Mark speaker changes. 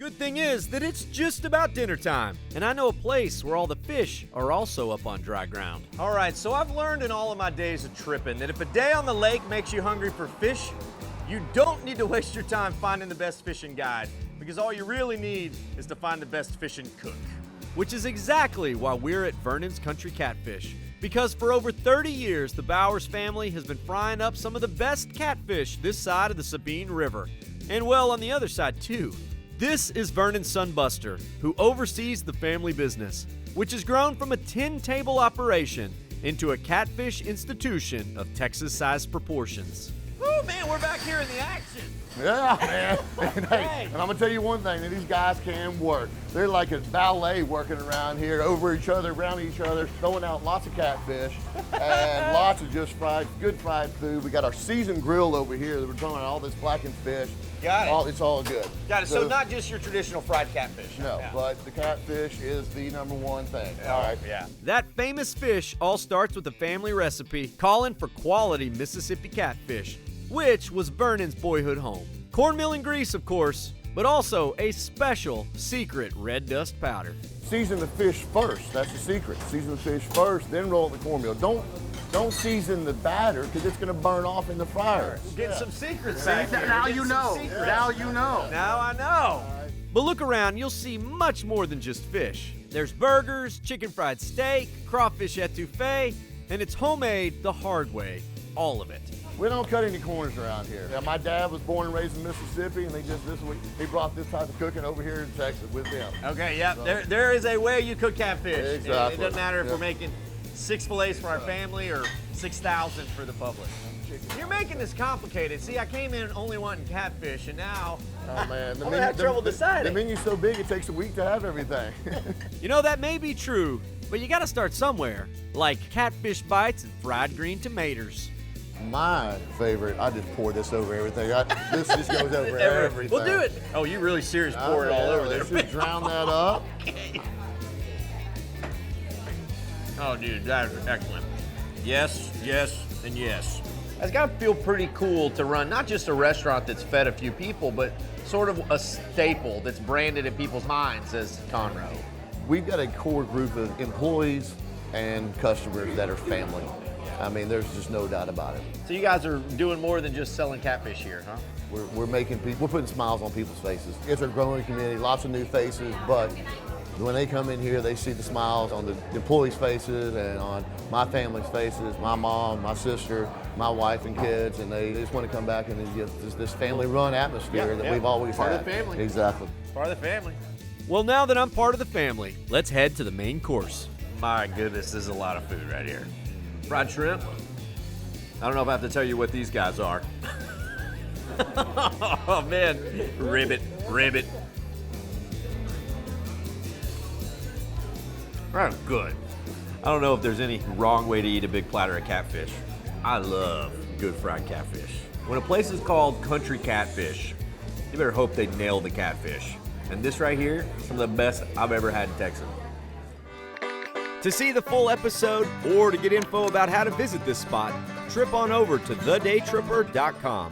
Speaker 1: Good thing is that it's just about dinner time, and I know a place where all the fish are also up on dry ground.
Speaker 2: All right, so I've learned in all of my days of tripping that if a day on the lake makes you hungry for fish, you don't need to waste your time finding the best fishing guide, because all you really need is to find the best fishing cook.
Speaker 1: Which is exactly why we're at Vernon's Kuntry Katfish. Because for over 30 years, the Bowers family has been frying up some of the best catfish this side of the Sabine River. And well, on the other side too. This is Vernon's son Buster, who oversees the family business, which has grown from a 10-table operation into a catfish institution of Texas-sized proportions.
Speaker 2: Oh man, we're back here in the action.
Speaker 3: Yeah, man. And I'm gonna tell you one thing, that these guys can work. They're like a ballet working around here, over each other, around each other, throwing out lots of catfish and lots of just good fried food. We got our seasoned grill over here that we're throwing out all this blackened fish.
Speaker 2: Got it.
Speaker 3: It's all good.
Speaker 2: Got it. So not just your traditional fried catfish.
Speaker 3: No,
Speaker 2: yeah.
Speaker 3: But the catfish is the number one thing. All right.
Speaker 2: Yeah.
Speaker 1: That famous fish all starts with a family recipe calling for quality Mississippi catfish, which was Vernon's boyhood home. Cornmeal and grease, of course, but also a special secret red dust powder.
Speaker 3: Season the fish first. That's the secret. Season the fish first, then roll it in the cornmeal. Don't season the batter because it's going to burn off in the fryer.
Speaker 2: We're getting some secrets back here.
Speaker 3: Now you know. Now you know.
Speaker 2: Now I know.
Speaker 1: But look around, you'll see much more than just fish. There's burgers, chicken fried steak, crawfish etouffee, and it's homemade the hard way, all of it.
Speaker 3: We don't cut any corners around here. Now, my dad was born and raised in Mississippi, and he brought this type of cooking over here in Texas with them.
Speaker 2: Okay, yep. So, there is a way you cook catfish.
Speaker 3: Exactly.
Speaker 2: It doesn't matter if we're making 6 fillets for our family or 6,000 for the public. You're making this complicated. See, I came in only wanting catfish, and now
Speaker 3: oh man,
Speaker 2: I'm gonna have trouble deciding.
Speaker 3: The menu's so big, it takes a week to have everything.
Speaker 1: You know, that may be true, but you gotta start somewhere, like catfish bites and fried green tomatoes.
Speaker 3: My favorite, I just pour this over everything. This just goes over everything.
Speaker 2: We'll do it. Oh, you really serious pour it all over there.
Speaker 3: Let's just drown that up.
Speaker 2: Okay. Oh, dude, that is excellent. Yes, yes, and yes. It's got to feel pretty cool to run not just a restaurant that's fed a few people, but sort of a staple that's branded in people's minds as Conroe.
Speaker 3: We've got a core group of employees and customers that are family. I mean, there's just no doubt about it.
Speaker 2: So you guys are doing more than just selling catfish here, huh?
Speaker 3: We're putting smiles on people's faces. It's a growing community, lots of new faces, but when they come in here, they see the smiles on the employees' faces and on my family's faces, my mom, my sister, my wife and kids, and they just want to come back and get this family-run atmosphere that we've always had.
Speaker 2: Part of the family.
Speaker 3: Exactly.
Speaker 2: Part of the family.
Speaker 1: Well, now that I'm part of the family, let's head to the main course.
Speaker 2: My goodness, this is a lot of food right here. Fried shrimp. I don't know if I have to tell you what these guys are. Oh man, ribbit. That's good. I don't know if there's any wrong way to eat a big platter of catfish. I love good fried catfish. When a place is called Kuntry Katfish, you better hope they nail the catfish. And this right here, some of the best I've ever had in Texas.
Speaker 1: To see the full episode or to get info about how to visit this spot, trip on over to thedaytripper.com.